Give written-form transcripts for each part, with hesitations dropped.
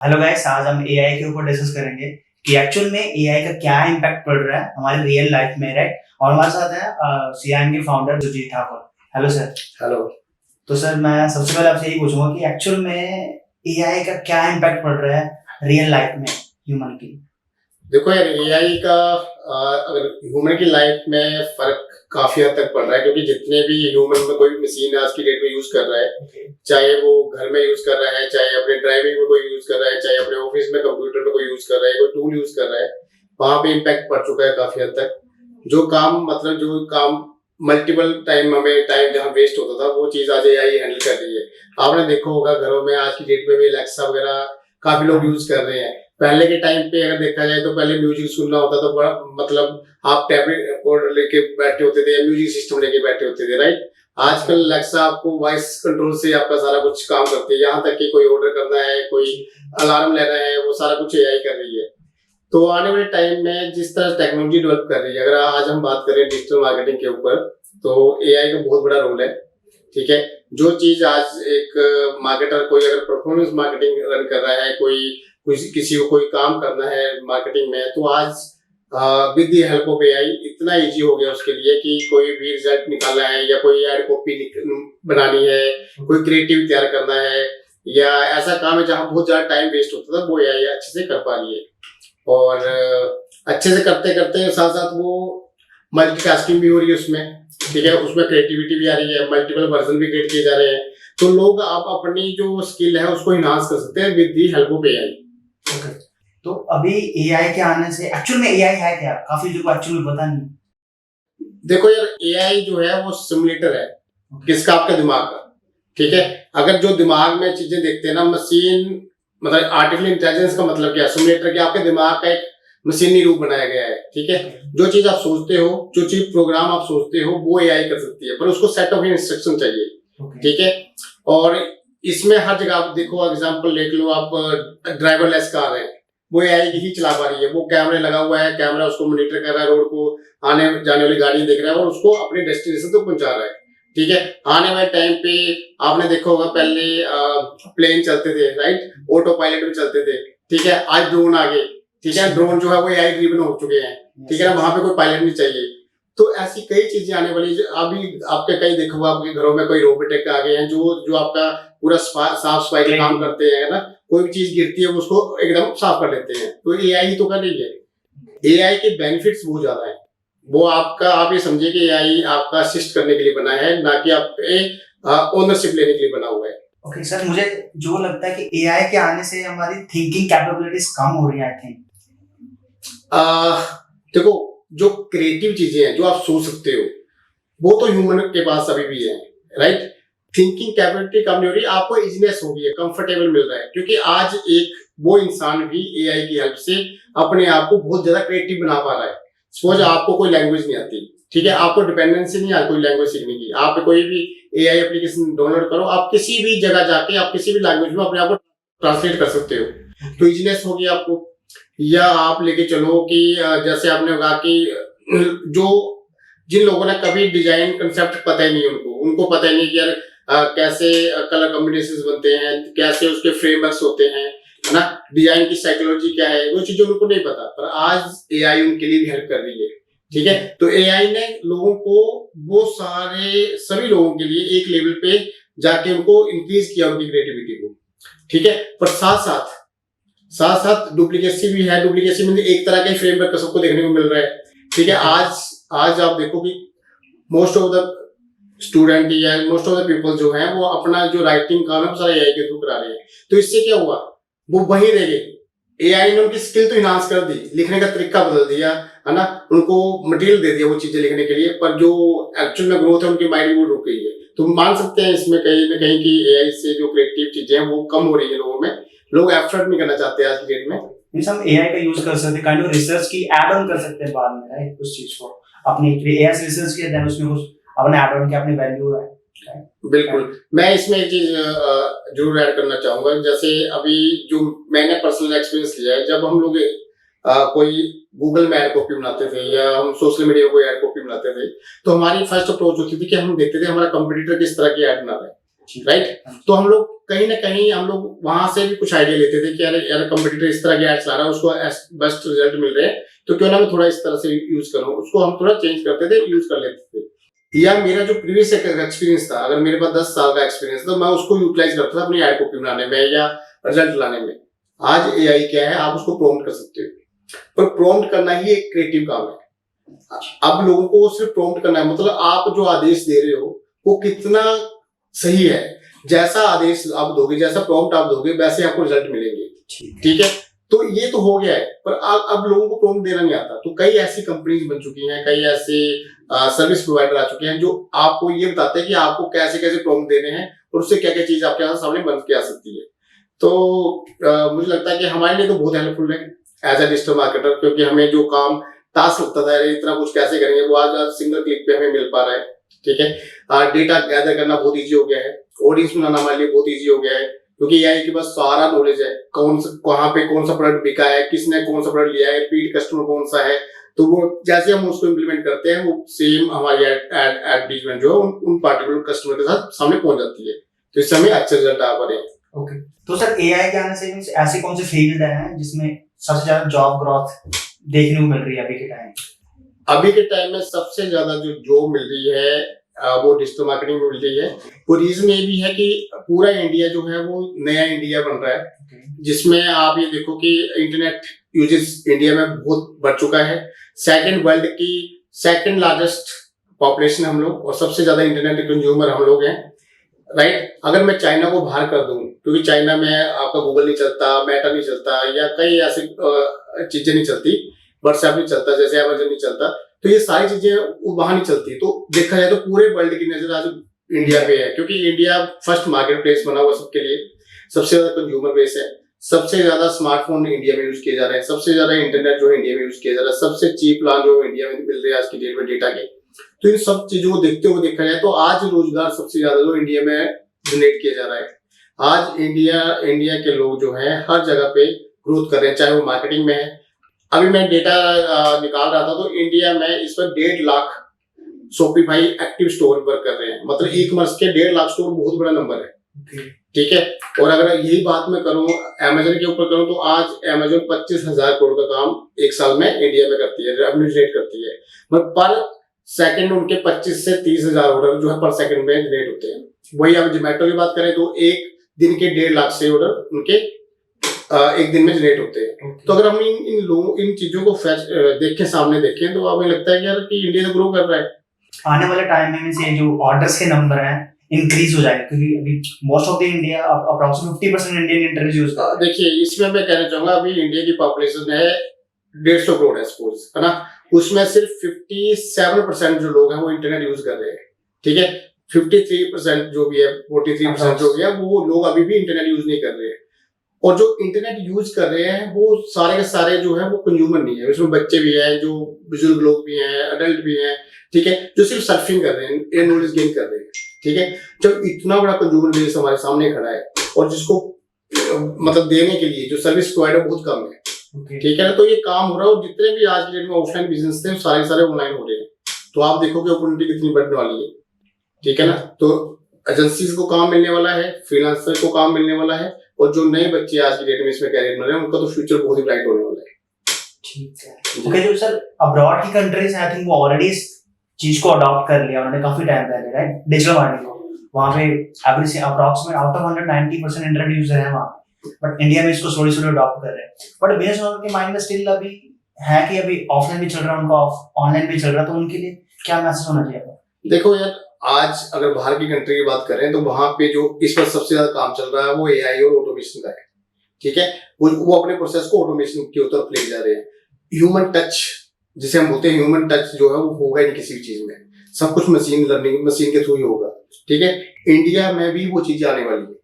Hello guys, आज हम AI के ऊपर डिस्कस करेंगे कि एक्चुअल में एआई का क्या इम्पैक्ट पड़ रहा है हमारे रियल लाइफ में, राइट। और हमारे साथ है सीआईएम के founder Sujeet Thakur. Hello sir. Hello. तो सर, मैं सबसे पहले आपसे यही पूछूंगा कि एक्चुअल में एआई का क्या इम्पैक्ट पड़ रहा है रियल लाइफ में ह्यूमन की। देखो यार, एआई का अगर ह्यूमन की लाइफ में फर्क काफी हद तक पड़ रहा है, क्योंकि जितने भी ह्यूमन में कोई मशीन आज की डेट में यूज कर रहा है, चाहे वो घर में यूज कर रहा है, चाहे अपने ड्राइविंग में कोई यूज कर रहा है, चाहे अपने ऑफिस में कंप्यूटर में कोई यूज कर रहा है, कोई टूल यूज कर रहा है, वहां पे इम्पैक्ट पड़ चुका है काफी हद तक। जो काम मल्टीपल टाइम जहाँ वेस्ट होता था, वो चीज आज एआई हैंडल कर रही है। आपने देखा होगा घरों में आज की डेट में भी एलेक्सा वगैरह काफी लोग यूज कर रहे हैं। पहले के टाइम पे अगर देखा जाए तो पहले म्यूजिक सुनना होता था, बड़ा मतलब आप टैबलेट लेके बैठे होते थे या म्यूजिक सिस्टम लेके बैठे होते थे, राइट। आजकल एलेक्सा आपको वॉइस कंट्रोल से आपका सारा कुछ काम करती है, यहाँ तक कि कोई ऑर्डर करना है, कोई अलार्म लेना है, वो सारा कुछ एआई कर रही है। तो आने वाले टाइम में जिस तरह टेक्नोलॉजी डेवलप कर रही है, अगर आज हम बात करें डिजिटल मार्केटिंग के ऊपर, तो एआई का बहुत बड़ा रोल है। ठीक है, जो चीज आज एक मार्केटर कोई अगर परफॉर्मेंस मार्केटिंग रन कर रहा है, किसी को कोई काम करना है मार्केटिंग में, तो आज with the help of AI इतना इजी हो गया उसके लिए कि कोई भी रिजल्ट निकालना है या कोई एड कॉपी बनानी है, कोई क्रिएटिव तैयार करना है, या ऐसा काम है जहाँ बहुत ज्यादा टाइम वेस्ट होता था, वो एआई अच्छे से कर पा रही है। और अच्छे से करते करते साथ साथ वो मल्टीटास्किंग भी हो रही है उसमें। ठीक है, उसमें क्रिएटिविटी भी आ रही है, मल्टीपल वर्जन भी क्रिएट किए जा रहे हैं। तो लोग आप अपनी जो स्किल है उसको इनहांस कर सकते हैं with the help of AI. तो अभी एआई के आने से एक्चुअल में एआई है क्या, काफी लोगों को एक्चुअली पता नहीं। देखो यार, एआई जो है वो सिमुलेटर है किसका, आपके दिमाग का। ठीक है, अगर जो दिमाग में चीजें देखते हैं ना, मशीन मतलब आर्टिफिशियल इंटेलिजेंस का मतलब क्या है, सिमुलेटर क्या, आपके दिमाग का एक मशीनी रूप बनाया गया है। ठीक है, जो चीज आप सोचते हो, जो चीज प्रोग्राम आप सोचते हो, वो एआई कर सकती है, पर उसको सेट ऑफ इंस्ट्रक्शन चाहिए। ठीक है, और इसमें हर जगह आप देखो, एग्जांपल देख लो, आप ड्राइवरलेस कार है, वो एआई ही चला पा रही है। वो कैमरे लगा हुआ है, कैमरा उसको मॉनिटर कर रहा है, रोड को आने जाने वाली गाड़ी देख रहा है और उसको अपने डेस्टिनेशन तक पहुंचा रहा है। ठीक है, आने वाले टाइम पे आपने देखा होगा, पहले प्लेन चलते थे, राइट, ऑटो पायलट भी चलते थे। ठीक है, आज ड्रोन आ गए। ठीक है, ड्रोन जो है वो एआई ड्रिवन हो चुके हैं। ठीक है ना, वहां पे कोई पायलट नहीं चाहिए। तो ऐसी कई चीजें आने वाली, अभी आपके कई देखा हुआ, आपके घरों में कोई रोबोटिक आ गए हैं जो आपका पूरा साफ सफाई का काम करते हैं ना। कोई भी चीज गिरती है वो उसको एकदम साफ कर लेते हैं, तो एआई तो कर रही है। एआई के बेनिफिट्स बहुत ज्यादा है। वो आप ये समझिए कि एआई आपका असिस्ट करने के लिए बना है, ना कि आप ओनरशिप लेने के लिए बना हुआ है। ओके सर, मुझे जो लगता है कि एआई के आने से हमारी थिंकिंग कैपेबिलिटीज कम हो रही है, आई थिंक। देखो, जो क्रिएटिव चीजें हैं, जो आप सोच सकते हो, वो तो ह्यूमन के पास अभी भी है, राइट। थिंकिंग कैपेबिलिटी कम नहीं हो रही, आपको इजीनेस हो गई है, कंफर्टेबल मिल रहा है, क्योंकि आज एक वो इंसान भी एआई की हेल्प से अपने आप को बहुत ज्यादा क्रिएटिव बना पा रहा है। सपोज आपको कोई लैंग्वेज नहीं आती, ठीक है, आपको डिपेंडेंसी नहीं है कोई लैंग्वेज सीखने की, आप कोई भी एआई एप्लीकेशन डाउनलोड करो, आप किसी भी जगह जाके आप किसी भी लैंग्वेज में अपने आप को ट्रांसलेट कर सकते हो, तो इजीनेस होगी आपको। या आप लेके चलो कि जैसे आपने कहा कि जिन लोगों ने कभी डिजाइन कंसेप्ट पता ही नहीं, उनको पता ही नहीं कि यार कैसे कलर कॉम्बिनेशंस बनते हैं, कैसे उसके फ्रेमवर्क्स होते हैं, है ना, डिजाइन की साइकोलॉजी क्या है, वो चीजें उनको नहीं पता, पर आज एआई उनके लिए भी हेल्प कर रही है। ठीक है, तो एआई ने लोगों को वो सभी लोगों के लिए एक लेवल पे जाके उनको इंक्रीज किया, उनकी क्रिएटिविटी को। ठीक है, पर साथ साथ डुप्लीकेसी भी है। डुप्लीकेसी में एक तरह का फ्रेमवर्क सबको देखने को मिल रहा है। ठीक है, आज आप देखो कि मोस्ट ऑफ द स्टूडेंट या मोस्ट ऑफ द पीपल जो है, वो अपना जो राइटिंग काम है सारा एआई के थ्रू करा रहे हैं। तो इससे क्या हुआ, वो वही रह गए। एआई ने उनकी स्किल तो इनहांस कर दी, लिखने का तरीका बदल दिया, है ना, उनको मटेरियल दे दिया वो चीजें लिखने के लिए, पर जो एक्चुअल में ग्रोथ है उनकी माइंड वो रुक गई है। तो मान सकते हैं इसमें कहीं ना कहीं कि एआई से जो क्रिएटिव चीजें हैं वो कम हो रही है लोगों में। लोग एफर्ट नहीं करना चाहते आज की डेट में। हम एआई का यूज कर सकते हैं, काइंड ऑफ रिसर्च की ऐड ऑन कर सकते हैं बाद में, राइट, उस चीज को अपनी एआई से रिसर्च किया, देन उसमें कुछ अपने ऐड ऑन के अपनी वैल्यू है। बिल्कुल, मैं इसमें एक चीज जरूर ऐड करना चाहूंगा। जैसे अभी जो मैंने पर्सनल एक्सपीरियंस लिया है, जब हम लोग कोई गूगल में एड कॉपी बनाते थे या हम सोशल मीडिया को एड कॉपी बनाते थे, तो हमारी फर्स्ट अप्रोच होती थी कि हम देखते थे हमारा कंपटीटर किस तरह की एड बना रहा है। राइट। तो हम लोग कहीं ना कहीं हम लोग वहां से भी कुछ आइडिया लेते थे कि यार यार कंपटीटर इस तरह के एड्स ला रहा है, उसको बेस्ट रिजल्ट मिल रहे हैं, तो क्यों ना मैं थोड़ा इस तरह से यूज करूं, उसको हम थोड़ा चेंज करते थे, यूज कर लेते थे। या मेरा जो प्रीवियस एक्सपीरियंस था, अगर मेरे पास 10 साल का एक्सपीरियंस था, मैं उसको यूटिलाइज करता था अपनी एड कॉपी बनाने में या रिजल्ट लाने में। आज एआई क्या है, आप उसको प्रॉम्प्ट कर सकते हो, पर प्रॉम्प्ट करना ही एक क्रिएटिव काम है। अब लोगों को सिर्फ प्रॉम्प्ट करना है, मतलब आप जो आदेश दे रहे हो वो कितना सही है, जैसा आदेश आप दोगे, जैसा प्रॉम्प्ट आप दोगे, वैसे आपको रिजल्ट मिलेंगे। ठीक है, तो ये तो हो गया है, पर अब लोगों को प्रॉम्प्ट देना नहीं आता। तो कई ऐसी कंपनीज बन चुकी हैं, कई ऐसे सर्विस प्रोवाइडर आ चुके हैं जो आपको ये बताते हैं कि आपको कैसे कैसे प्रॉम्प्ट देने हैं और उससे क्या क्या चीज आपके सामने बन के आ सकती है। तो मुझे लगता है कि हमारे लिए तो बहुत हेल्पफुल है एज ए डिजिटल मार्केटर, क्योंकि हमें जो काम टास्क लगता था इतना कुछ कैसे करेंगे, वो आज सिंगल क्लिक पे हमें मिल पा रहा है। ठीक है, डेटा गैदर करना बहुत ईजी हो गया है, ऑडियंस बनाना हमारे लिए बहुत ईजी हो गया है, क्योंकि एआई के पास सारा नॉलेज है, कहाँ पे कौन सा प्रोडक्ट बिका है, किसने कौन सा प्रोडक्ट लिया है, रिपीट कस्टमर कौन सा है। तो वो जैसे हम उसको इम्प्लीमेंट करते हैं, वो सेम हमारी एडवर्टाइजमेंट जो है उन पार्टिकुलर कस्टमर के साथ सामने पहुंच जाती है, तो इससे हमें अच्छे रिजल्ट आ पा रहे हैं। ओके, तो सर एआई के आने से ऐसी कौन सी फील्ड है जिसमें सबसे ज्यादा जॉब ग्रोथ देखने को मिल रही है अभी के टाइम? अभी के टाइम में सबसे ज्यादा जो जॉब मिल रही है वो डिजिटल मार्केटिंग में मिल रही है। वो रीजन ये भी है कि पूरा इंडिया जो है वो नया इंडिया बन रहा है, जिसमें आप ये देखो कि इंटरनेट यूजेस इंडिया में बहुत बढ़ चुका है। सेकंड वर्ल्ड की सेकंड लार्जेस्ट पॉपुलेशन हम लोग, और सबसे ज्यादा इंटरनेट कंज्यूमर हम लोग हैं, राइट। अगर मैं चाइना को बाहर कर दूं, क्योंकि चाइना में आपका गूगल नहीं चलता, मेटा नहीं चलता, या कई ऐसी चीजें नहीं चलती, व्हाट्सएप नहीं चलता, जैसे अमेजन नहीं चलता, तो ये सारी चीजें वहां नहीं चलती। तो देखा जाए तो पूरे वर्ल्ड की नजर आज इंडिया पे है, क्योंकि इंडिया फर्स्ट मार्केट प्लेस बना हुआ सबके लिए, सबसे ज्यादा कंज्यूमर बेस है, सबसे ज्यादा स्मार्टफोन इंडिया में यूज किए जा रहे हैं, सबसे ज्यादा इंटरनेट जो है इंडिया में यूज किया जा रहा है, सबसे चीप प्लान जो इंडिया में मिल रहे हैं आज की डेट में डेटा के। तो इन सब चीजों को देखते हुए देखा जाए तो आज रोजगार सबसे ज्यादा जो इंडिया में जनरेट किया जा रहा है। आज इंडिया के लोग जो है हर जगह पे ग्रोथ कर रहे हैं, चाहे वो मार्केटिंग में है। अभी मैं डेटा निकाल रहा था, तो इंडिया में इस पर 1.5 lakh Shopify active store work कर रहे हैं, मतलब ई कॉमर्स के 1.5 लाख स्टोर बहुत बड़ा नंबर है। ठीक है, और अगर यही बात मैं करूं अमेजन के ऊपर करूं, तो आज अमेजन 25,000 करोड़ का काम एक साल में इंडिया में करती है, रेवेन्यू जनरेट करती है। मतलब पर सेकंड उनके 25 से 30,000 ऑर्डर जो है पर सेकंड में जनरेट होते हैं। वही अब जोमेटो की बात करें तो एक दिन के 1.5 लाख से ऑर्डर उनके एक दिन में जनरेट होते हैं। तो अगर हम इन चीजों को देखें, सामने देखें, तो हमें लगता है यार कि इंडिया तो ग्रो कर रहा है। आने वाले टाइम में से जो ऑर्डर्स के नंबर हैं इंक्रीज हो जाएगा, क्योंकि अभी most of the India approximately 50% Indian internet use करता है। देखिए, इसमें मैं कहना चाहूंगा अभी इंडिया की पॉपुलेशन है 150 करोड़ है सपोज, है ना, उसमें सिर्फ 57% जो लोग हैं वो इंटरनेट यूज कर रहे हैं। ठीक है, 53% जो भी है, 43% जो भी है, वो लोग अभी भी इंटरनेट यूज नहीं कर रहे हैं। और जो इंटरनेट यूज कर रहे हैं वो सारे के सारे जो है वो कंज्यूमर नहीं है, उसमें बच्चे भी हैं, जो बुजुर्ग लोग भी हैं, अडल्ट भी हैं, ठीक है, जो सिर्फ सर्फिंग कर रहे हैं, नॉलेज गेन कर रहे हैं। ठीक है, जब इतना बड़ा कंज्यूमर बेस हमारे सामने खड़ा है और जिसको मतलब देने के लिए जो सर्विस प्रोवाइडर बहुत कम है, ठीक है ना, तो ये काम हो रहा है। और जितने भी आज की डेट में ऑफलाइन बिजनेस थे सारे सारे ऑनलाइन हो रहे हैं, तो आप देखोगे अपॉर्चुनिटी कितनी बढ़ने वाली है। ठीक है ना, तो एजेंसीज को काम मिलने वाला है, फ्रीलांसर को काम मिलने वाला है, और जो नए बच्चे आज की डेट में इसमें कैरियर बन रहे हैं उनका तो फ्यूचर बहुत ही ब्राइट होने वाला है। ठीक है, ओके। जो सर अब्रॉड की कंट्रीज आई थिंक वो ऑलरेडी इस चीज को अडॉप्ट कर लिया उन्होंने काफी टाइम पहले, राइट, डिजिटल मार्केटिंग को। वहां पे average approximate out of 190% internet user है वहां, बट इंडिया में इसको स्लोली अडॉप्ट कर रहे हैं। बट बिजनेस ओनर के माइंड में स्टिल अभी है कि अभी ऑफलाइन भी चल रहा है उनका, ऑनलाइन भी चल रहा है, तो उनके लिए क्या मैसेज होना चाहिए? देखो यार, आज अगर बाहर की कंट्री की बात करें तो वहां पे जो इस पर सबसे ज्यादा काम चल रहा है वो एआई और ऑटोमेशन का है। ठीक है, वो अपने प्रोसेस को ऑटोमेशन की तरफ ले जा रहे हैं। ह्यूमन टच जिसे हम बोलते हैं, ह्यूमन टच जो है वो होगा नहीं किसी भी चीज में, सब कुछ मशीन लर्निंग, मशीन के थ्रू ही होगा। ठीक है, इंडिया में भी वो चीजें आने वाली है,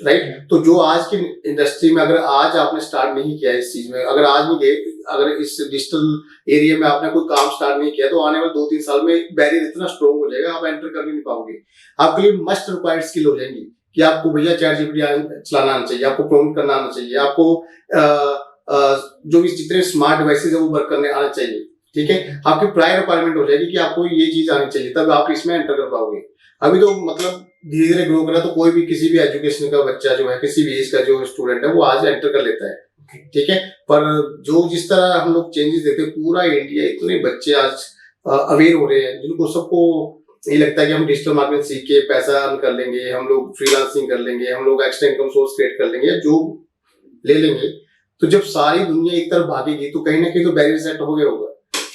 राइट। तो जो आज की इंडस्ट्री में अगर आज आपने स्टार्ट नहीं किया इस चीज में, अगर आज नहीं गए, अगर इस डिजिटल एरिया में आपने कोई काम स्टार्ट नहीं किया, तो आने वाले 2-3 साल में बैरियर इतना स्ट्रॉन्ग हो जाएगा, आप एंटर कर नहीं पाओगे। आपके लिए मस्ट रिक्वायर्ड स्किल हो जाएंगी कि आपको भैया चैट जीपीटी चलाना आना चाहिए, आपको प्रॉम्प्ट करना आना चाहिए, आपको जो भी जितने स्मार्ट डिवाइसेज है वो वर्क करने आना चाहिए। ठीक है, आपकी प्रायर रिक्वायरमेंट हो जाएगी कि आपको ये चीज आनी चाहिए, तब आप इसमें एंटर कर पाओगे। अभी तो मतलब धीरे धीरे ग्रो करा, तो कोई भी किसी भी एजुकेशन का बच्चा जो है, किसी भी एज का जो स्टूडेंट है, वो आज एंटर कर लेता है। ठीक है, पर जो जिस तरह हम लोग चेंजेस देखते हैं, पूरा इंडिया, इतने बच्चे आज अवेयर हो रहे हैं, जिनको सबको ये लगता है कि हम डिजिटल मार्केटिंग सीख के पैसा अर्न कर लेंगे, हम लोग फ्रीलांसिंग कर लेंगे, हम लोग एक्स्ट्रा इनकम सोर्स क्रिएट कर लेंगे, जो ले लेंगे। तो जब सारी दुनिया एक तरफ भागेगी, तो कहीं ना कहीं तो बैरियर सेट हो गया होगा,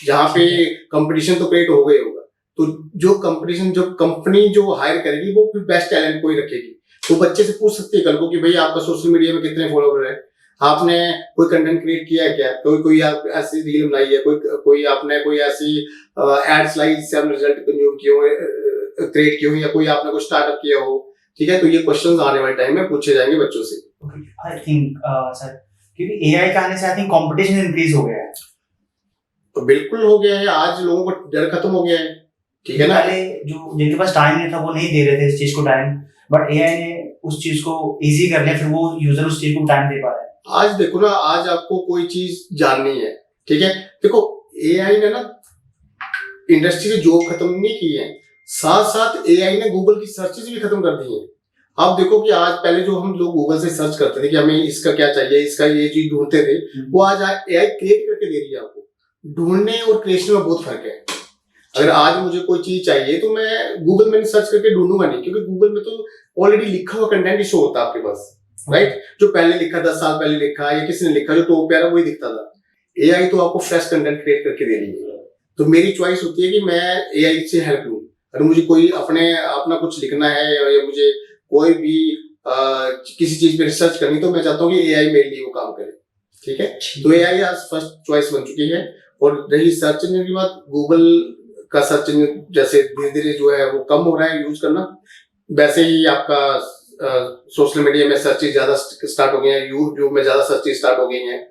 जहाँ पे कंपटीशन तो क्रिएट हो गया होगा। तो जो कंपटीशन, जो कंपनी जो हायर करेगी, वो फिर बेस्ट टैलेंट को ही रखेगी। तो बच्चे से पूछ सकते हैं कल को कि भाई आपका सोशल मीडिया में कितने फॉलोवर है, आपने कोई कंटेंट क्रिएट किया है क्या, कोई आप ऐसी रील बनाई है, कोई आपने कोई ऐसी एड्स लाई जिससे आपने रिजल्ट कंज्यूम किए हो, क्रिएट किए हो, या कोई आपने कोई स्टार्टअप किया हो। ठीक है, तो ये क्वेश्चंस आने वाले टाइम में पूछे जाएंगे बच्चों से। आई थिंक सर, क्योंकि एआई का आने से आई थिंक कंपटीशन इंक्रीज हो गया है। तो बिल्कुल हो गया है, आज लोगों को डर खत्म हो गया है। ठीक है ना, पहले जो जिनके पास टाइम नहीं था वो नहीं दे रहे थे इस चीज को टाइम, बट एआई ने उस चीज को इजी कर लिया, फिर वो यूजर उस चीज को टाइम दे पा रहा है। आज देखो ना, आज आपको कोई चीज जाननी है, ठीक है, देखो एआई ने ना इंडस्ट्री से जॉब खत्म नहीं की है, साथ साथ एआई ने गूगल की सर्चेस भी खत्म कर दी है। आप देखो कि आज पहले जो हम लोग गूगल से सर्च करते थे कि हमें इसका क्या चाहिए, इसका ये चीज ढूंढते थे, वो आज एआई क्रिएट करके दे रही है आपको। ढूंढने और क्रिएशन में बहुत फर्क है। अगर आज मुझे कोई चीज चाहिए तो मैं गूगल में सर्च करके ढूंढूंगा नहीं, क्योंकि गूगल में तो ऑलरेडी लिखा हुआ कंटेंट ही शो होता है आपके पास, राइट। जो पहले लिखा, 10 साल पहले लिखा, या किसी ने लिखा जो टॉप पे आ रहा वही दिखता था। एआई तो आपको फ्रेश कंटेंट क्रिएट करके दे रही है। तो मेरी चॉइस होती है कि मैं एआई से हेल्प लूं। अगर मुझे कोई अपना कुछ लिखना है, या मुझे कोई भी किसी चीज पे रिसर्च करनी, तो मैं चाहता हूँ कि एआई मेरे लिए वो काम करे। ठीक है, तो एआई आज फर्स्ट चॉइस बन चुकी है। और रही सर्च इंजन की बात, गूगल का सर्च इंजन जैसे धीरे धीरे जो है वो कम हो रहा है यूज करना, वैसे ही आपका सोशल मीडिया में सर्चेज ज्यादा स्टार्ट हो गए हैं, यूट्यूब में ज्यादा सर्चेज स्टार्ट हो गई हैं।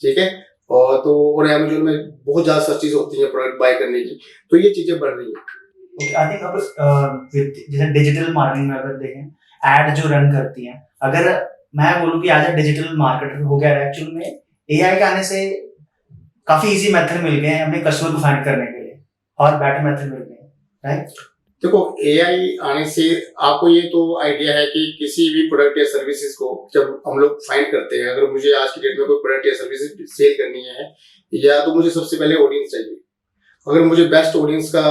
ठीक है, और अमेज़न में बहुत ज्यादा सर्चेज होती हैं प्रोडक्ट बाय करने की, तो ये चीजें बढ़ रही हैं। आई थिंक अब जैसे डिजिटल मार्केटिंग में अगर देखें, एड जो रन करती हैं, अगर मैं बोलूँ कि आज डिजिटल मार्केटर हो गया है, एक्चुअल में एआई के आने से काफी इजी मेथड मिल गए हैं अपने कस्टमर को फाइंड करने के लिए, और बेटर मेथड मिल गए हैं, राइट। देखो एआई आने से आपको ये तो आइडिया है कि किसी भी प्रोडक्ट या सर्विसेज को जब हम लोग फाइंड करते हैं, अगर मुझे आज की डेट में कोई प्रोडक्ट या सर्विसेज सेल करनी है, या तो मुझे सबसे पहले ऑडियंस चाहिए। अगर मुझे बेस्ट ऑडियंस का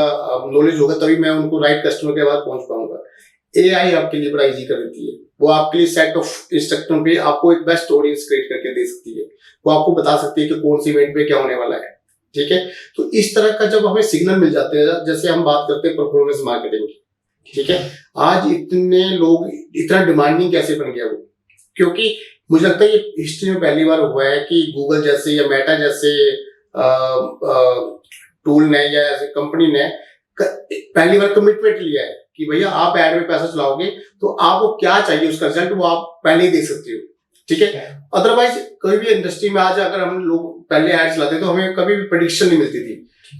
नॉलेज होगा, तभी मैं उनको राइट कस्टमर के पास पहुंच पाऊंगा। एआई आपके लिए बड़ा इजी कर देती है। वो आपके लिए सेट ऑफ इंस्ट्रक्शन पे आपको एक बेस्ट ऑडियंस क्रिएट करके दे सकती है। वो आपको बता सकती है कि कौन सी इवेंट पे क्या होने वाला है। ठीक है, तो इस तरह का जब हमें सिग्नल मिल जाते हैं, जैसे हम बात करते हैं परफॉर्मेंस मार्केटिंग की, ठीक है, आज इतने लोग, इतना डिमांडिंग कैसे बन गया वो, क्योंकि मुझे लगता है ये हिस्ट्री में पहली बार हुआ है कि गूगल जैसे या मेटा जैसे टूल ने या ऐसे कंपनी ने पहली बार कमिटमेंट लिया है कि भैया आप एड में पैसा चलाओगे तो आपको क्या चाहिए उसका रिजल्ट वो आप पहले ही देख सकते हो। ठीक है, अदरवाइज कोई भी इंडस्ट्री में आज अगर हम लोग पहले एड्स लाते तो हमें कभी भी प्रेडिक्शन नहीं मिलती थी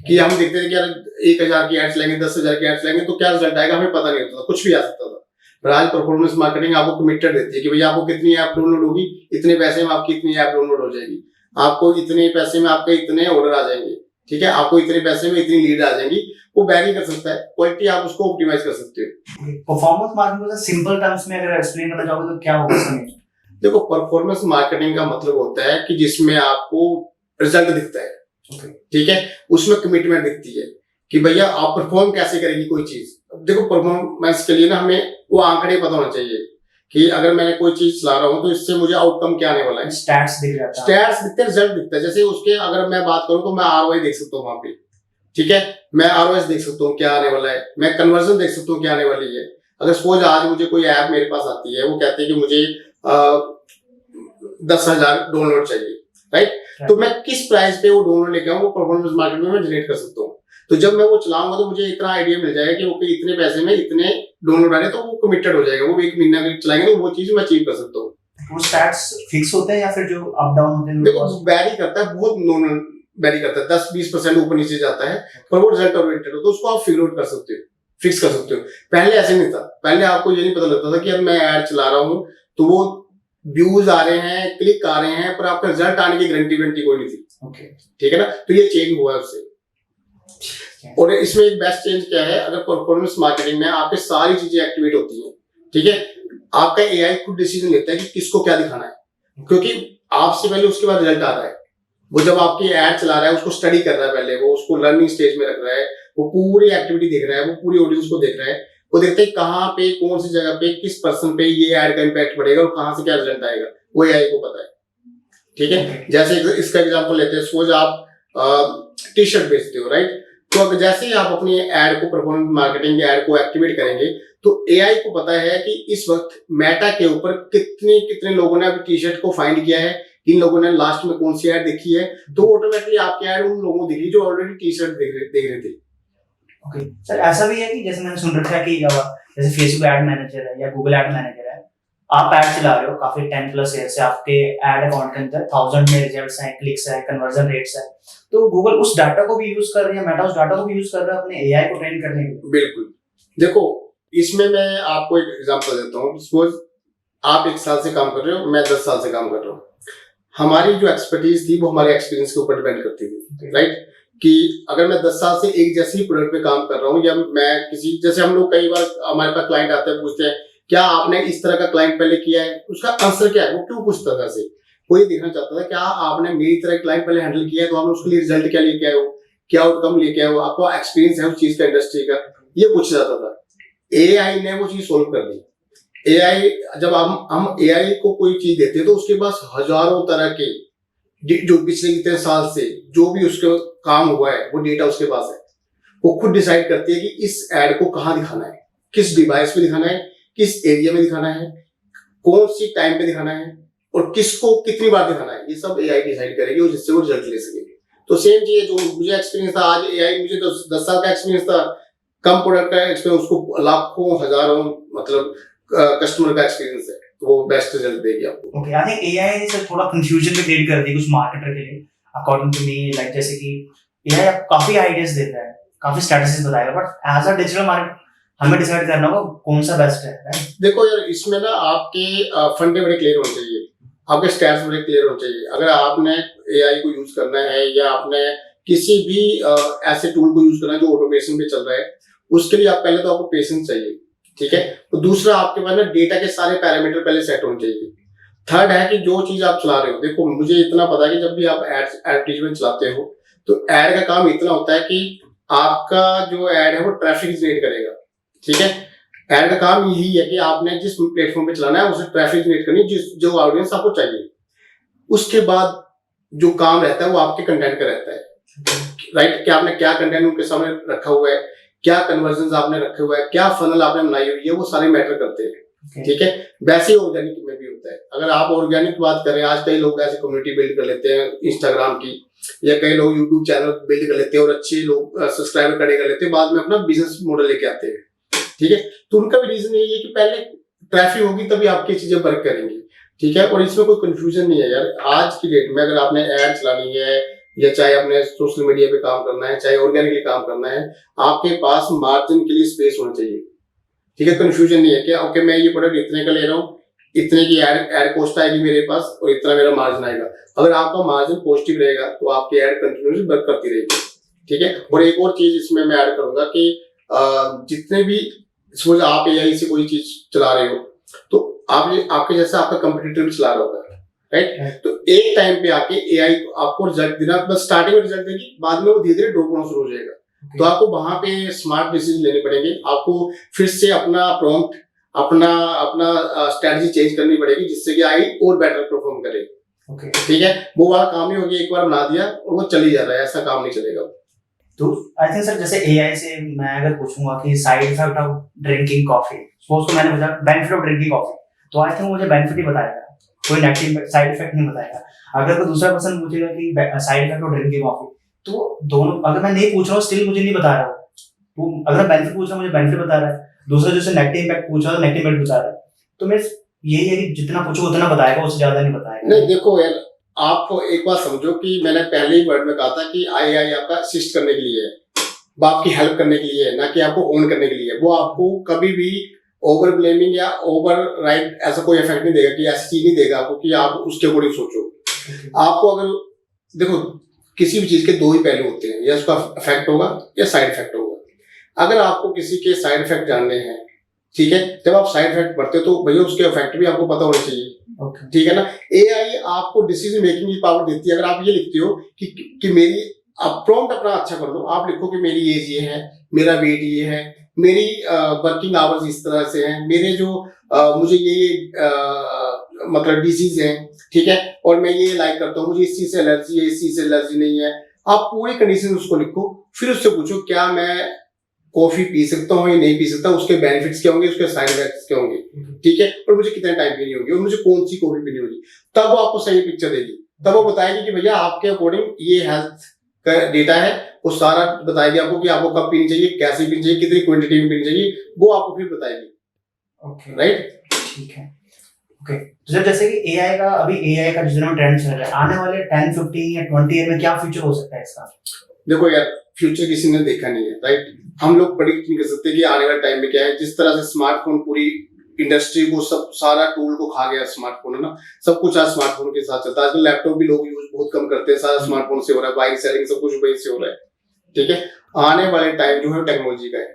कि हम देखते थे कि यार 1000 की एड्स लेंगे, 10,000 की एड्स लेंगे तो क्या रिजल्ट आएगा, हमें पता नहीं होता था, कुछ भी आ सकता था। पर आज परफॉर्मेंस मार्केटिंग आपको कमिटेड देती है कि भैया आपको कितनी ऐप डाउनलोड होगी, इतने पैसे में आपकी इतनी ऐप डाउनलोड हो जाएगी, आपको इतने पैसे में आपके इतने ऑर्डर आ जाएंगे। ठीक है, आपको इतने पैसे में इतनी लीड आ जाएंगी। वो वैरी कर सकता है, क्वालिटी आप उसको ऑप्टिमाइज कर सकते हो। परफॉर्मेंस मार्केटिंग को सिंपल टर्म्स में अगर एक्सप्लेन करना चाहोगे तो क्या होगा इसमें? देखो, परफॉर्मेंस मार्केटिंग का मतलब होता है कि जिसमें आपको रिजल्ट दिखता है। ठीक है, उसमें कमिटमेंट दिखती है कि भैया आप परफॉर्म कैसे करेगी कोई चीज। देखो, परफॉर्मेंस के लिए ना हमें वो आंकड़े पता होना चाहिए कि अगर मैंने कोई चीज चला रहा हूँ तो इससे मुझे आउटकम क्या आने वाला है। स्टैट्स दिख जाता है, स्टैट्स दिखते हैं, रिजल्ट दिखता है। जैसे उसके अगर मैं बात करूँ तो मैं आरओआई देख सकता हूँ वहां पे। ठीक है, मैं आरओएस देख सकता हूँ क्या आने वाला है, मैं कन्वर्जन देख सकता हूँ क्या आने वाली है। अगर सपोज आज मुझे कोई ऐप मेरे पास आती है, वो कहती है कि मुझे 10,000 डाउनलोड चाहिए, राइट, तो मैं किस प्राइस पे वो डाउनलोड लेके आऊँ, वो परफॉर्मेंस मार्केटिंग में जनरेट कर सकता हूँ। तो जब मैं वो चलाऊंगा तो मुझे इतना आइडिया मिल जाएगा कि ओके इतने पैसे में इतने डाउनलोड आ रहे, तो वो कमिटेड हो जाएगा। वो एक महीना अगर चलाएंगे तो वो चीज मैं अचीव कर सकता हूँ। वो स्टैट्स फिक्स होते हैं या फिर जो अप डाउन होते हैं? देखो, वैरी करता है, बहुत नॉर्मल वैरी करता है, 10-20% ऊपर नीचे जाता है, पर वो रिजल्ट ओरिएंटेड हो तो उसको आप फिगर आउट कर सकते हो, फिक्स कर सकते हो। पहले ऐसे नहीं था, पहले आपको ये नहीं पता लगता था कि अब मैं ऐड चला रहा हूँ तो वो व्यूज आ रहे हैं, क्लिक आ रहे हैं, पर आपका रिजल्ट आने की गारंटी कोई नहीं थी। ओके, ठीक है ना, तो ये चेंज हुआ है उससे। और इसमें एक बेस्ट चेंज क्या है, अगर परफॉर्मेंस मार्केटिंग में आपके सारी चीजें एक्टिवेट होती हैं, ठीक है, आपका एआई खुद डिसीजन लेता है कि किसको क्या दिखाना है, क्योंकि आपसे पहले उसके बाद रिजल्ट आ रहा है। वो जब आपकी एड चला रहा है उसको स्टडी कर रहा है, पहले वो उसको लर्निंग स्टेज में रख रहा है, वो पूरी एक्टिविटी देख रहा है, वो पूरी ऑडियंस को देख रहा है, वो देखते हैं कहाँ पे, कौन सी जगह पे, किस पर्सन पे ये एड का इम्पैक्ट पड़ेगा और कहाँ से क्या रिजल्ट आएगा, वो एआई को पता है। ठीक है, जैसे इसका एग्जांपल लेते हैं, सपोज आप टी शर्ट बेचते हो, राइट, तो अब जैसे ही आप अपनी एड को, परफॉर्मेंस मार्केटिंग एड को एक्टिवेट करेंगे, तो एआई को पता है कि इस वक्त मेटा के ऊपर कितने लोगों ने अभी टी शर्ट को फाइंड किया है, किन लोगों ने लास्ट में कौन सी एड देखी है, तो ऑटोमेटिकली आपकी एड उन लोगों को दिख रही जो ऑलरेडी टी शर्ट देख रहे थे। ओके सर, ऐसा भी है कि जैसे मैंने सुन रखा है कि जैसे फेसबुक एड मैनेजर है या गूगल एड मैनेजर है, आप एड चला रहे हो काफी 10+ ईयर से, आपके एड अकाउंट के अंदर 1000 में रिजल्ट्स हैं, क्लिक्स है, कन्वर्जन रेट्स है, तो गूगल उस डाटा को भी यूज कर रही है, मेटा उस डाटा को भी यूज कर रहा है अपने एआई को ट्रेन करने के लिए? बिल्कुल, देखो इसमें मैं आपको एक एग्जांपल देता हूँ। सपोज आप 1 साल से काम कर रहे हो, मैं 10 साल से काम कर रहा हूँ, हमारी जो एक्सपर्टीज थी वो हमारे एक्सपीरियंस के ऊपर डिपेंड करती थी, राइट, कि अगर मैं 10 साल से एक जैसे ही प्रोडक्ट पे काम कर रहा हूँ, या मैं किसी, जैसे हम लोग कई बार हमारे पास क्लाइंट आते हैं, पूछते हैं क्या आपने इस तरह का क्लाइंट पहले किया है, उसका आंसर क्या है, वो क्यों पूछता था, से कोई देखना चाहता था क्या आपने मेरी तरह क्लाइंट पहले हैंडल किया है, तो आपने उसके लिए रिजल्ट क्या लेके आए हो, क्या आउटकम लेके आए हो, आपको एक्सपीरियंस है उस चीज का, इंडस्ट्री का, ये पूछा जाता था। एआई ने वो चीज सोल्व कर दी। एआई, जब हम एआई को कोई चीज देते हैं तो उसके पास हजारों तरह के, जो पिछले कितने साल से जो भी उसके काम हुआ है वो डेटा उसके पास है। वो खुद डिसाइड करती है कि इस एड को कहाँ दिखाना है, किस डिवाइस पे दिखाना है, किस एरिया में दिखाना है, कौन सी टाइम पे दिखाना है, और किसको कितनी बार दिखाना है, ये सब एआई डिसाइड करेगी और जिससे वो रिजल्ट ले सके। तो सेम चीज जो मुझे एक्सपीरियंस था, आज एआई मुझे 10 साल का एक्सपीरियंस था, कम प्रोडक्ट का एक्सपीरियंस, उसको लाखों हजारों मतलब कस्टमर का एक्सपीरियंस है, तो वो बेस्ट रिजल्ट देगी आपको। ओके, आई थिंक एआई से थोड़ा कंफ्यूजन भी क्रिएट कर दी कुछ मार्केटर के लिए, अकॉर्डिंग टू मी, लाइक जैसे कि एआई आपको काफी आइडियाज देता है, काफी स्ट्रेटजीज बताएगा, but as a digital market हमें डिसाइड करना होगा कौन सा बेस्ट है, राइट? देखो यार, इसमें ना आपके फंडे बड़े क्लियर होने चाहिए, आपके स्टैट्स बड़े क्लियर होने चाहिए। अगर आपने एआई को यूज करना है या आपने किसी भी ऐसे टूल को यूज करना है जो ऑटोमेशन पे चल रहा है, उसके लिए आप पहले तो आपको पेशेंस चाहिए, ठीक है। तो दूसरा, आपके पास ना डेटा के सारे पैरामीटर पहले सेट होने चाहिए। थर्ड है कि जो चीज आप चला रहे हो, देखो मुझे इतना पता है कि जब भी आप एडवर्टीजमेंट चलाते हो तो एड का काम इतना होता है कि आपका जो एड है वो ट्रैफिक जनरेट करेगा, ठीक है। एड का काम यही है कि आपने जिस प्लेटफॉर्म पे चलाना है उसे ट्रैफिक जनरेट करनी, जो ऑडियंस आपको चाहिए। उसके बाद जो काम रहता है वो आपके कंटेंट का रहता है, राइट, कि आपने क्या कंटेंट उनके सामने रखा हुआ है, क्या कन्वर्जन आपने रखे हुआ है, क्या फनल आपने बनाई हुई है, वो सारे मैटर करते हैं, ठीक है। वैसे ही ऑर्गेनिक में भी होता है। अगर आप ऑर्गेनिक बात करें, आज कई लोग ऐसे कम्युनिटी बिल्ड कर लेते हैं इंस्टाग्राम की, या कई लोग यूट्यूब चैनल बिल्ड कर लेते हैं और अच्छे लोग सब्सक्राइबर खड़े कर लेते हैं, बाद में अपना बिजनेस मॉडल लेके आते हैं, ठीक है। तो उनका भी रीजन यही है कि पहले ट्रैफिक होगी तभी आपकी चीजें वर्क करेंगी, ठीक है। और इसमें कोई कंफ्यूजन नहीं है यार। आज की डेट में अगर आपने एड चलानी है, या चाहे अपने सोशल मीडिया पे काम करना है, चाहे ऑर्गेनिकली काम करना है, आपके पास मार्जिन के लिए स्पेस होना चाहिए, ठीक है। कंफ्यूजन नहीं है कि ओके मैं ये प्रोडक्ट इतने का ले रहा हूँ, इतने की एड कॉस्ट आएगी मेरे पास और इतना मेरा मार्जिन आएगा। अगर आपका मार्जिन पॉजिटिव रहेगा तो आपकी एड कंटिन्यूसली वर्क करती रहेगी, ठीक है। और एक और चीज इसमें मैं ऐड करूंगा कि जितने भी सपोज आप एआई से कोई चीज चला रहे हो, तो आपके जैसा आपका कंपटीटर भी चला रहा होगा, राइट। तो एक टाइम पे आके एआई आपको रिजल्ट देना, बस स्टार्टिंग में रिजल्ट देगी, बाद में वो धीरे धीरे ड्रॉप होना शुरू हो जाएगा। तो आपको वहां पे स्मार्ट डिसीजन लेने पड़ेंगे, आपको फिर से अपना प्रॉम्प्ट, अपना स्ट्रेटजी चेंज करनी पड़ेगी, जिससे कि आई और बेटर परफॉर्म करे, ठीक है। वो वाला काम नहीं होगी, एक बार बना दिया और वो चली जा रहा है, ऐसा काम नहीं चलेगा। तो आई थिंक सर, जैसे एआई से मैं अगर पूछूंगा कि side effect of drinking coffee, suppose तो मैंने पूछा बेनिफिट ऑफ ड्रिंकिंग कॉफी, तो आई थिंक मुझे बेनिफिट ही बताएगा, कोई नेगेटिव साइड इफेक्ट नहीं बताएगा। अगर कोई दूसरा पर्सन पूछेगा कि side effect of drinking coffee, तो दोनों, अगर मैं नहीं पूछ रहा हूँ स्टिल मुझे नहीं बता रहा हूँ, तो अगर बेनिफिट पूछ रहा हूँ मुझे बेनिफिट बता रहा है, दूसरा जैसे नेगेटिव इम्पैक्ट पूछ रहा है नेगेटिव इम्पैक्ट बता रहा है, तो मैं यही है कि जितना पूछो उतना बताएगा, उससे ज्यादा नहीं बताएगा। नहीं, देखो यार, आप एक बात समझो कि मैंने पहले ही वर्ड में कहा था कि एआई आपका असिस्ट करने के लिए है, वो आपकी हेल्प करने के लिए है, ना कि आपको ओन करने के लिए है। वो आपको कभी भी ओवर ब्लेमिंग या ओवर राइट ऐसा कोई इफेक्ट नहीं देगा, कि ऐसी चीज नहीं देगा आपको कि आप उसके अकॉर्डिंग सोचो। आपको अगर देखो, किसी भी चीज के दो ही पहलू होते हैं, या उसका इफेक्ट होगा या साइड इफेक्ट होगा। अगर आपको किसी के साइड इफेक्ट जानने हैं, ठीक है, जब आप साइड इफेक्ट पढ़ते हो तो भैया उसके इफेक्ट भी आपको पता होना चाहिए। ठीक है ना। एआई आपको डिसीजन मेकिंग की पावर देती है। अगर आप ये लिखते हो कि मेरी, आप प्रॉम्प्ट अपना अच्छा कर दो, आप लिखो कि मेरी एज ये है, मेरा वेट ये है, मेरी वर्किंग आवर्स इस तरह से हैं, मेरे जो मुझे ये मतलब डिजीज है, ठीक है, और मैं ये लाइक करता हूँ, मुझे इस चीज से एलर्जी है, इस चीज से एलर्जी नहीं है। आप पूरी कंडीशन उसको लिखो, फिर उससे पूछो क्या मैं कॉफी पी सकता हूँ या नहीं पी सकता, उसके बेनिफिट्स क्या होंगे, उसके साइड इफेक्ट्स क्या होंगे, ठीक है, और मुझे कितने टाइम पीनी होगी और मुझे कौन सी कॉफी पीनी होगी। तब वो आपको सही पिक्चर देगी, तब वो बताएगी कि भैया आपके अकॉर्डिंग ये हेल्थ का डेटा है, वो सारा बताएगी आपको कि आपको कब पीनी चाहिए, कैसे पीनी चाहिए, कितनी क्वांटिटी में पीनी चाहिए, वो आपको फिर बताएगी। राइट, ठीक है। ओके, तो जब जैसे कि एआई का, अभी एआई का जिस दिन ट्रेंड चल रहा है, आने वाले 10, 15 या 20 ईयर में क्या फ्यूचर हो सकता है इसका? देखो यार, फ्यूचर किसी ने देखा नहीं है, राइट। हम लोग प्रेडिक्ट नहीं कर सकते कि आने वाले टाइम में क्या है। जिस तरह से स्मार्टफोन पूरी इंडस्ट्री को, सब सारा टूल को खा गया स्मार्टफोन, है ना, सब कुछ आज स्मार्टफोन के साथ चलता है। आजकल लैपटॉप भी लोग यूज बहुत कम करते हैं, सारा स्मार्टफोन से हो रहा है, बाइंग सेलिंग सब कुछ वहीं से हो रहा है, ठीक है। आने वाले टाइम जो है टेक्नोलॉजी का है,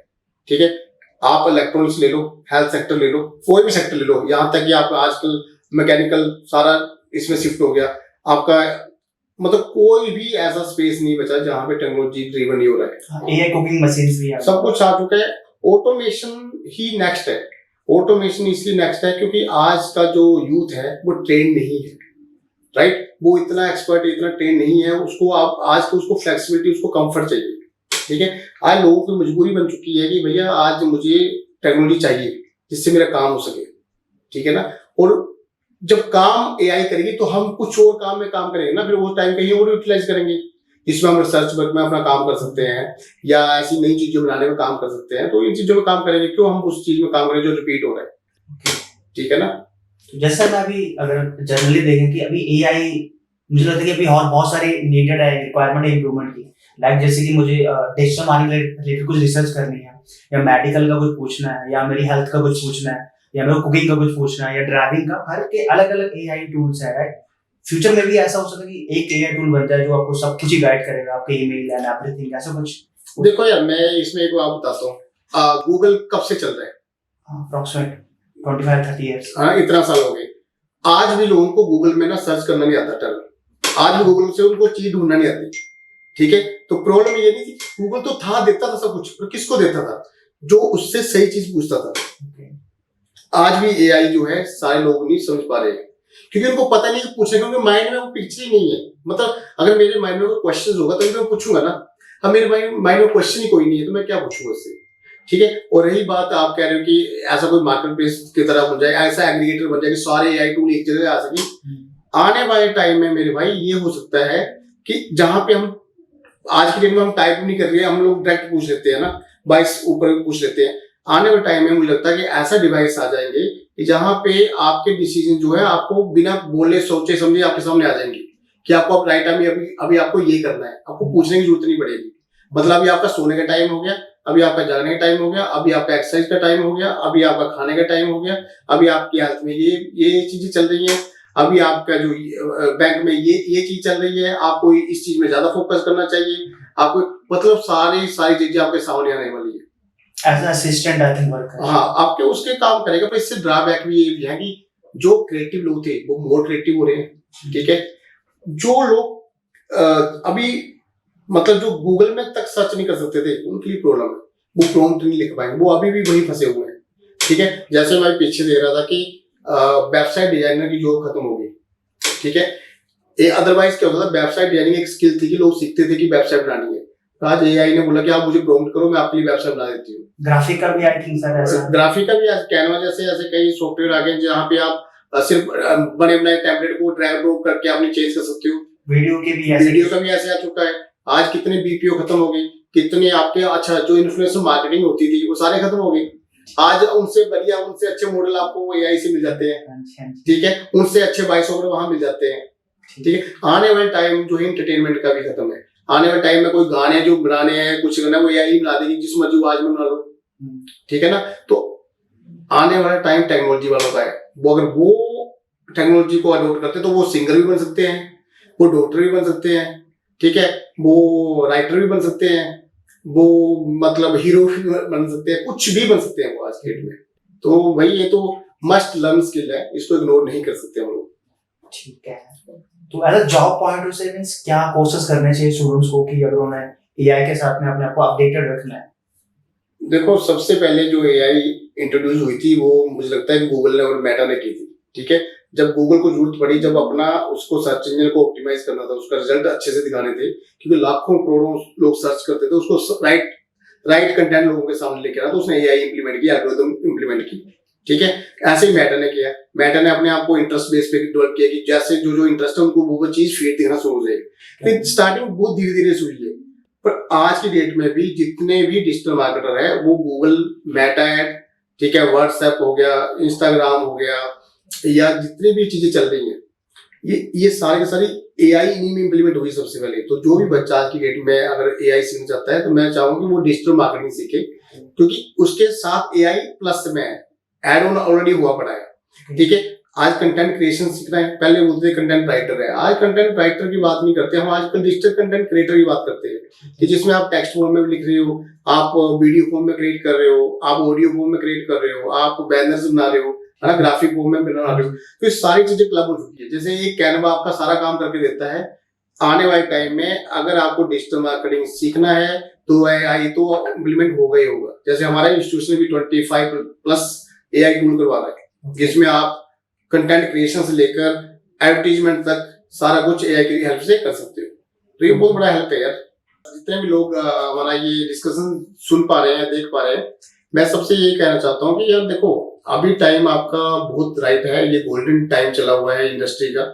ठीक है। आप इलेक्ट्रॉनिक्स ले लो, हेल्थ सेक्टर ले लो, कोई भी सेक्टर ले लो, यहाँ तक कि आप आजकल मैकेनिकल सारा इसमें शिफ्ट हो गया आपका, मतलब कोई भी ऐसा स्पेस नहीं बचा जहां पे टेक्नोलॉजी ड्रिवन नहीं हो रहा है। एआई कुकिंग मशीन्स भी आ सब कुछ आ चुका है। ऑटोमेशन ही नेक्स्ट है। ऑटोमेशन इसलिए नेक्स्ट है क्योंकि आज का जो यूथ है वो ट्रेन नहीं है, राइट। वो इतना एक्सपर्ट, इतना ट्रेन नहीं है। उसको आप आज को उसको फ्लेक्सिबिलिटी, उसको कंफर्ट चाहिए, ठीक है। आज लोगों की मजबूरी बन चुकी है कि भैया आज मुझे टेक्नोलॉजी चाहिए जिससे मेरा काम हो सके, ठीक है ना। और जब काम एआई करेगी तो हम कुछ और काम में काम करेंगे ना, फिर वो टाइम कहीं और यूटिलाइज करेंगे, जिसमें हम रिसर्च वर्क में अपना काम कर सकते हैं या ऐसी नई चीजों बनाने में काम कर सकते हैं। तो इन चीजों में काम करेंगे, क्यों हम उस चीज में काम करें जो रिपीट हो रहा है, ठीक है ना। जैसा मैं अभी अगर जनरली देखें कि अभी एआई, मुझे लगता है कि अभी और बहुत सारे नीडेड है, रिक्वायरमेंट है इंप्रूवमेंट की। लाइक जैसे कि मुझे डिजिटल मार्केटिंग रिलेटेड कुछ रिसर्च करनी है, या मेडिकल का कुछ पूछना है, या मेरी हेल्थ का कुछ पूछना है, या मेरे को कुकिंग का कुछ पूछना है, या ड्राइविंग का, हर के अलग अलग एआई टूल्स है, राइट। फ्यूचर में भी ऐसा हो सकता है कि एक एआई टूल बन जाए जो आपको सब कुछ ही गाइड करेगा, आपके ईमेल एंड एवरीथिंग, ऐसा कुछ। देखो यार, मैं इसमें एक बात बताता हूँ। गूगल कब से चल रहा है? Approximate 25-30 years. हाँ, इतना साल हो गए। आज भी लोगों को गूगल में ना सर्च करना नहीं आता टर्म, आज भी गूगल से उनको चीज ढूंढना नहीं आती, ठीक है। तो प्रॉब्लम ये नहीं थी, गूगल तो था, देता था सब कुछ, पर किसको देता था? जो उससे सही चीज पूछता था। आज भी एआई जो है सारे लोग नहीं समझ पा रहे हैं, क्योंकि उनको पता नहीं कि पूछने, क्योंकि माइंड में वो पिक्चर ही नहीं है। मतलब अगर मेरे माइंड में कोई क्वेश्चन होगा तो मैं पूछूंगा ना। अब मेरे माइंड में क्वेश्चन ही कोई नहीं है तो मैं क्या पूछूंगा उससे, ठीक है। और रही बात, आप कह रहे हो कि ऐसा कोई मार्केट प्लेस की तरह बन जाए, ऐसा एग्रीगेटर बन जाए कि सारे एआई टूल एक जगह आ सके। आने वाले टाइम में मेरे भाई ये हो सकता है कि जहां पे हम आज के दिन में हम टाइप नहीं कर रहे हैं, हम लोग डायरेक्ट पूछ लेते हैं ना, बाइस ऊपर पूछ लेते हैं। आने वाले टाइम में मुझे लगता है कि ऐसा डिवाइस आ जाएंगे कि जहां पे आपके डिसीजन जो है आपको बिना बोले सोचे समझे आपके सामने आ जाएंगे कि आपको अब राइट टाइम, अभी आपको ये करना है, आपको पूछने की जरूरत नहीं पड़ेगी। मतलब अभी आपका सोने का टाइम हो गया, अभी आपका जागने का टाइम हो गया, अभी आपका एक्सरसाइज का टाइम हो गया, अभी आपका खाने का टाइम हो गया, अभी आपकी हेल्थ में ये चीजें चल रही हैं, अभी आपका जो बैंक में ये चीज चल रही है, आपको इस चीज में ज्यादा फोकस करना चाहिए आपको। मतलब सारी चीजें आपके सामने आने वाली है। As an assistant I think work. हाँ, आपके उसके काम करेगा। पर इससे ड्रॉबैक भी ये भी है कि जो क्रिएटिव लोग थे वो मोर क्रिएटिव हो रहे हैं, ठीक है। जो लोग अभी मतलब जो गूगल में तक सर्च नहीं कर सकते थे, उनके लिए प्रॉब्लम है, वो प्रॉम्प्ट नहीं लिख पाएंगे, वो अभी भी वही फंसे हुए हैं, ठीक है। जैसे मैं पीछे दे रहा था कि वेबसाइट डिजाइनर की जॉब खत्म हो गई, ठीक है। अदरवाइज क्या होता था, वेबसाइट डिजाइनिंग एक स्किल थी कि लोग सीखते थे कि वेबसाइट बनानी है। आज एआई ने बोला कि आप मुझे प्रॉम्प्ट करो, मैं आपके लिए वेबसाइट बना देती हूँ। ग्राफिक का भी आई थिंक सर ऐसा, ग्राफिक का भी कैनवा जैसे ऐसे कई सॉफ्टवेयर आ गए जहाँ पे आप सिर्फ बने बनाए टेम्पलेट को ड्रैग ड्रॉप करके अपनी चेंज कर सकते हो। वीडियो के भी ऐसे, वीडियो का भी ऐसे आ चुका है। आज कितने बीपीओ खत्म हो गए, कितने आपके अच्छा जो इन्फ्लुएंसर मार्केटिंग होती थी वो सारे खत्म हो गए। आज उनसे बढ़िया, उनसे अच्छे मॉडल आपको एआई से मिल जाते हैं, ठीक है। उनसे अच्छे वॉइस ओवर वहां मिल जाते हैं, ठीक है। आने वाले टाइम जो है एंटरटेनमेंट का भी खत्म है। आने वाले टाइम में कोई गाने जो बनाने हैं, कुछ करना, वो एआई बना देगी, जिस मर्जी आवाज में बना लो, ठीक है ना। तो आने वाला टाइम टेक्नोलॉजी वालों का है। वो अगर वो टेक्नोलॉजी को अडॉप्ट करते तो वो सिंगर भी बन सकते हैं, वो डॉक्टर भी बन सकते हैं, ठीक है, वो राइटर भी बन सकते हैं, वो मतलब हीरो भी बन सकते हैं, कुछ भी बन सकते हैं वो आज के डेट में। तो वही, ये तो मस्ट लर्न स्किल है, इसको इग्नोर नहीं कर सकते हम लोग। ठीक है, तो as a job point of से मींस क्या कोर्सेज करने चाहिए स्टूडेंट्स को कि अगर उन्हें एआई के साथ में अपने आप को अपडेटेड रखना है? देखो, सबसे पहले जो एआई इंट्रोड्यूस हुई थी वो मुझे लगता है कि गूगल ने और मेटा ने की थी। ठीक है, जब गूगल को जरूरत पड़ी, जब अपना उसको सर्च इंजन को ऑप्टिमाइज करना था, उसका रिजल्ट अच्छे से दिखाने थे, क्योंकि लाखों करोड़ों लोग सर्च करते थे, उसको राइट कंटेंट लोगों के सामने लेके आना, तो उसने एआई इंप्लीमेंट किया, एल्गोरिथम इंप्लीमेंट की। ठीक है, ऐसे ही मेटा ने किया। मेटा ने अपने आप को इंटरेस्ट बेस पे डेवलप किया कि जैसे जो जो इंटरेस्ट है उनको वो चीज फीड दिखना शुरू हो जाएगी। फिर स्टार्टिंग बहुत धीरे धीरे से हुई है, पर आज की डेट में भी जितने भी डिजिटल मार्केटर है वो गूगल, मेटा एड, ठीक है, व्हाट्सएप हो गया, इंस्टाग्राम हो गया, या जितनी भी चीजें चल रही हैं, ये सारी की सारी एआई इन्हीं में इंप्लीमेंट हुई सबसे पहले। तो जो भी बच्चा आज की डेट में अगर एआई सीखना चाहता है तो मैं चाहूंगा कि वो डिजिटल मार्केटिंग सीखे, क्योंकि उसके साथ एआई प्लस में एड ऑन ऑलरेडी हुआ पड़ा है। ठीक है, आज कंटेंट क्रिएशन सीखना है, पहले बोलते थे कंटेंट राइटर है, आज कंटेंट राइटर की बात नहीं करते हम, आजकल डिजिटल कंटेंट क्रिएटर की बात करते हैं, कि जिसमें आप टेक्स्ट फॉर्म में भी लिख रहे हो, आप वीडियो फॉर्म में क्रिएट कर रहे हो, आप ऑडियो फॉर्म में क्रिएट कर रहे हो, आप बैनर्स बना रहे हो, है ना, ग्राफिक फॉर्म में बना रहे हो। तो ये सारी चीजें क्लब हो चुकी है। जैसे एक कैनवा आपका सारा काम करके देता है, आने वाले टाइम में अगर आपको डिजिटल मार्केटिंग सीखना है तो एआई तो इम्प्लीमेंट होगा ही होगा। जैसे हमारा इंस्टीट्यूशन भी 25+ एआई टूल करवा रहा है, जिसमें आप कंटेंट क्रिएशन से लेकर एडवर्टीजमेंट तक सारा कुछ एआई की हेल्प से कर सकते हो। तो ये बहुत बड़ा हेल्प है यार। जितने भी लोग हमारा ये डिस्कशन सुन पा रहे हैं, देख पा रहे हैं, मैं सबसे यही कहना चाहता हूँ कि यार देखो, अभी टाइम आपका बहुत राइट है, ये गोल्डन टाइम चला हुआ है इंडस्ट्री का,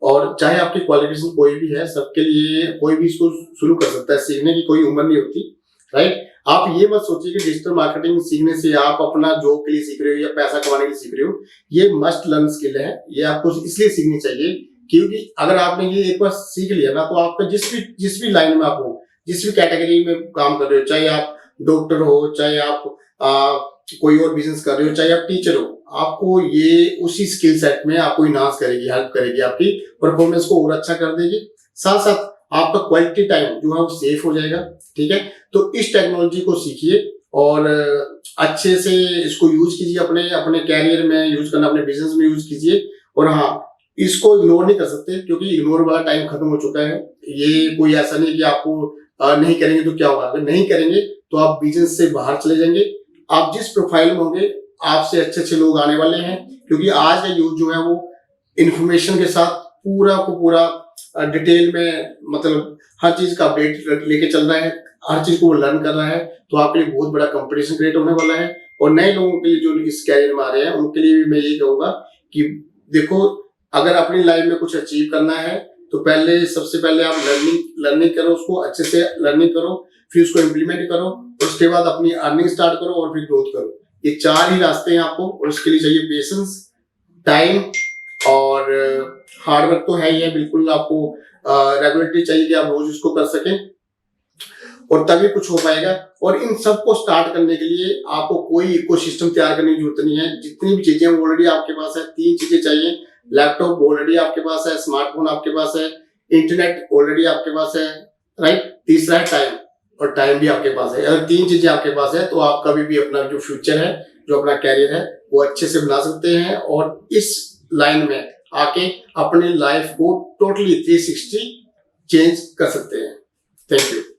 और चाहे आपकी क्वालिफिकेशन कोई भी है, सबके लिए कोई भी इसको शुरू कर सकता है, सीखने की कोई उम्र नहीं होती, राइट। आप ये मत सोचिए कि डिजिटल मार्केटिंग सीखने से आप अपना जॉब के लिए सीख रहे हो या पैसा कमाने के लिए सीख रहे हो। ये मस्ट लर्न स्किल है, ये आपको इसलिए सीखनी चाहिए क्योंकि अगर आपने ये एक बार सीख लिया ना, तो आपका जिस भी लाइन में आप हो, जिस भी कैटेगरी में काम कर रहे हो, चाहे आप डॉक्टर हो, चाहे आप कोई और बिजनेस कर रहे हो, चाहे आप टीचर हो, आपको ये उसी स्किल सेट में आपको इनहांस करेगी, हेल्प करेगी, आपकी परफॉर्मेंस को और अच्छा कर देगी। साथ साथ आपका क्वालिटी टाइम जो है वो सेफ हो जाएगा। ठीक है, तो इस टेक्नोलॉजी को सीखिए और अच्छे से इसको यूज कीजिए, अपने कैरियर में यूज करना, अपने बिजनेस में यूज कीजिए। और हाँ, इसको इग्नोर नहीं कर सकते, क्योंकि इग्नोर वाला टाइम खत्म हो चुका है। ये कोई ऐसा नहीं कि आपको नहीं करेंगे तो क्या होगा, अगर नहीं करेंगे तो आप बिजनेस से बाहर चले जाएंगे। आप जिस प्रोफाइल में होंगे, आपसे अच्छे अच्छे लोग आने वाले हैं, क्योंकि आज का यूथ जो है वो इंफॉर्मेशन के साथ पूरा को पूरा डिटेल में, मतलब हर चीज का अपडेट लेके चल रहा है, हर चीज को वो लर्न कर रहा है। तो आपके लिए बहुत बड़ा कंपटीशन क्रिएट होने वाला है। और नए लोगों के लिए जो इस कैरियर में आ रहे हैं, उनके लिए भी मैं यही कहूंगा कि देखो, अगर अपनी लाइफ में कुछ अचीव करना है तो सबसे पहले आप लर्निंग करो, उसको अच्छे से लर्निंग करो, फिर उसको इम्प्लीमेंट करो, उसके बाद अपनी अर्निंग स्टार्ट करो और फिर ग्रोथ करो। ये 4 ही रास्ते हैं आपको, और उसके लिए चाहिए पेशेंस, टाइम और हार्डवर्क तो है ही है, बिल्कुल आपको रेगुलरिटी चाहिए कि आप रोज उसको कर सकें, और तभी कुछ हो पाएगा। और इन सबको स्टार्ट करने के लिए आपको कोई इकोसिस्टम तैयार करने की जरूरत नहीं है। जितनी भी चीजें ऑलरेडी आपके पास है, 3 चीजें चाहिए, लैपटॉप ऑलरेडी आपके पास है, स्मार्टफोन आपके पास है, इंटरनेट ऑलरेडी आपके पास है, राइट। तीसरा है टाइम, और टाइम भी आपके पास है। अगर 3 चीजें आपके पास है तो आप कभी भी अपना जो फ्यूचर है, जो अपना कैरियर है, वो अच्छे से बना सकते हैं, और इस लाइन में आके अपनी लाइफ को टोटली 360 चेंज कर सकते हैं। Thank you.